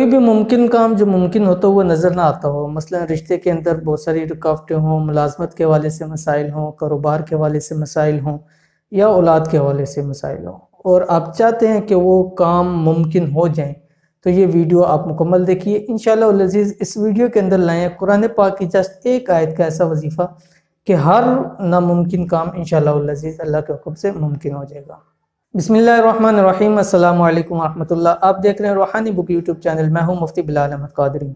कोई भी मुमकिन काम जो मुमकिन होता हो वो नज़र ना आता हो, मसलन रिश्ते के अंदर बहुत सारी रुकावटें हों, मुलाजमत के हवाले से मसाइल हों, कारोबार के हवाले से मसाइल हों या औलाद के हवाले से मसाइल हों, और आप चाहते हैं कि वो काम मुमकिन हो जाएं, तो ये वीडियो आप मुकम्मल देखिए। इंशाअल्लाह अज़ीज़ इस वीडियो के अंदर लाएँ कुरान पाक की जस्ट एक आयत का ऐसा वजीफ़ा कि हर नामुमकिन काम इंशाअल्लाह अज़ीज़ अल्लाह के हुक्म से मुमकिन हो जाएगा। बिस्मिल्लाहिर्रहमानिर्रहीम, अस्सलामु अलैकुम वरहमतुल्लाह। आप देख रहे हैं रूहानी बुक यूट्यूब चैनल। मैं हूं मुफ्ती बिलाल अहमद कादरी।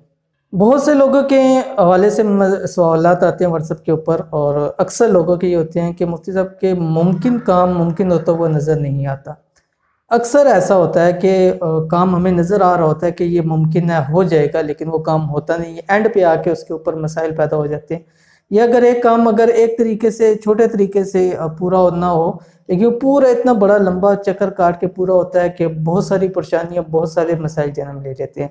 बहुत से लोगों के हवाले से सवालात आते हैं व्हाट्सएप के ऊपर, और अक्सर लोगों के ये होते हैं कि मुफ्ती साहब के मुमकिन काम मुमकिन होता हुआ नज़र नहीं आता। अक्सर ऐसा होता है कि काम हमें नज़र आ रहा होता है कि ये मुमकिन है, हो जाएगा, लेकिन वो काम होता नहीं है। एंड पे आके उसके ऊपर मसाइल पैदा हो जाते हैं। या अगर एक काम अगर एक तरीके से छोटे तरीके से पूरा ना हो, लेकिन पूरा इतना बड़ा लंबा चक्कर काट के पूरा होता है कि बहुत सारी परेशानियां, बहुत सारे मसाइल जन्म ले लेते हैं।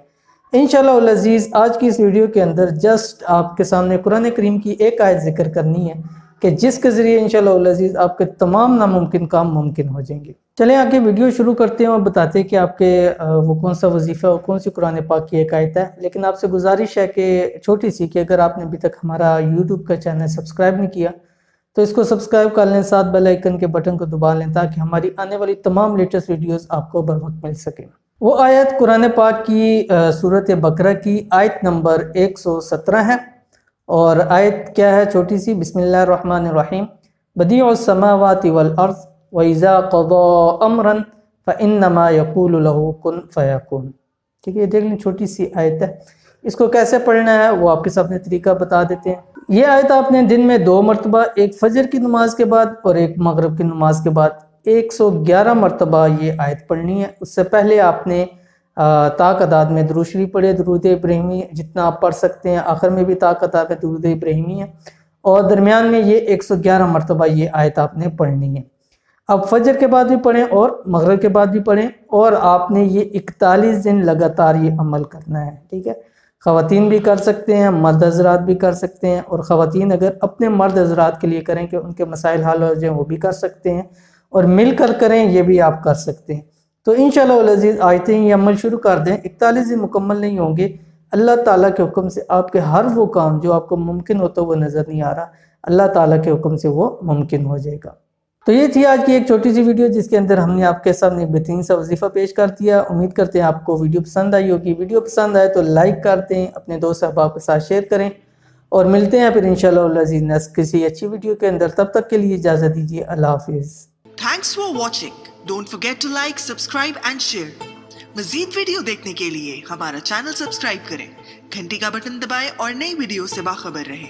इंशाअल्लाह अज़ीज़ आज की इस वीडियो के अंदर जस्ट आपके सामने कुरान करीम की एक आयत जिक्र करनी है कि जिसके ज़रिए इंशाअल्लाह अज़ीज़ आपके तमाम नामुमकिन काम मुमकिन हो जाएंगे। चलें आगे वीडियो शुरू करते हैं और बताते हैं कि आपके वो कौन सा वजीफ़ा और कौन सी कुरान पाक की एक आयत है। लेकिन आपसे गुजारिश है कि छोटी सी कि अगर आपने अभी तक हमारा यूट्यूब का चैनल सब्सक्राइब नहीं किया तो इसको सब्सक्राइब कर लें, साथ बेल आइकन के बटन को दबा लें ताकि हमारी आने वाली तमाम लेटेस्ट वीडियोस आपको बर वक्त मिल सके। वो आयत कुरान पाक की सूरत बकरा की आयत नंबर 117 है, और आयत क्या है छोटी सी। बिस्मिल्लाहिर्रहमानिर्रहीम, बदीउस समावाति वल अर्ज़ व इज़ा क़ज़ा अमरन फ़इन्नमा यक़ूलु लहू कुन फ़यकुन। ठीक है, देख लें, छोटी सी आयत है। इसको कैसे पढ़ना है वो आपके सामने तरीका बता देते हैं। ये आयत आपने दिन में 2 मरतबा, एक फजर की नमाज के बाद और एक मगरिब की नमाज के बाद 111 मरतबा ये आयत पढ़नी है। उससे पहले आपने ताक़दाद में दुरूद शरीफ पढ़े, दुरूद इब्राहिमी जितना आप पढ़ सकते हैं। आखिर में भी ताक़दाद में दुरूद इब्राहिमी है, और दरमियान में ये 111 मरतबा ये आयत आपने पढ़नी है। अब फजर के बाद भी पढ़ें और मगरिब के बाद भी पढ़ें, और आपने ये 41 दिन लगातार ये अमल करना है। ठीक है, ख़वातीन भी कर सकते हैं, मर्द हज़रात भी कर सकते हैं, और ख़वातीन अगर अपने मर्द हज़रात के लिए करें कि उनके मसाइल हल हो जाएं वो भी कर सकते हैं, और मिलकर करें ये भी आप कर सकते हैं। तो इंशाअल्लाह अज़ीज़ आयतें ही अमल शुरू कर दें। 41 दिन मुकम्मल नहीं होंगे, अल्लाह ताला के हुक्म से आपके हर वो काम जो आपको मुमकिन होता वो नज़र नहीं आ रहा, अल्लाह ताला के हुक्म से वो मुमकिन हो जाएगा। तो ये थी आज की एक छोटी सी वीडियो जिसके अंदर हमने आपके सामने बेहतरीन सा वजीफ़ा पेश कर दिया। उम्मीद करते हैं आपको वीडियो पसंद आई होगी। वीडियो पसंद आए तो लाइक कर दें, अपने दोस्त अहबाब के साथ शेयर करें, और मिलते हैं फिर इंशाअल्लाह अज़ीज़ नेक्स्ट किसी अच्छी वीडियो के अंदर। तब तक के लिए इजाज़त दीजिए। अल्लाह हाफिज़। Thanks for watching. Don't forget to like, subscribe and share. मज़ीद वीडियो देखने के लिए हमारा चैनल सब्सक्राइब करें, घंटी का बटन दबाएं और नई वीडियो से बाखबर रहें।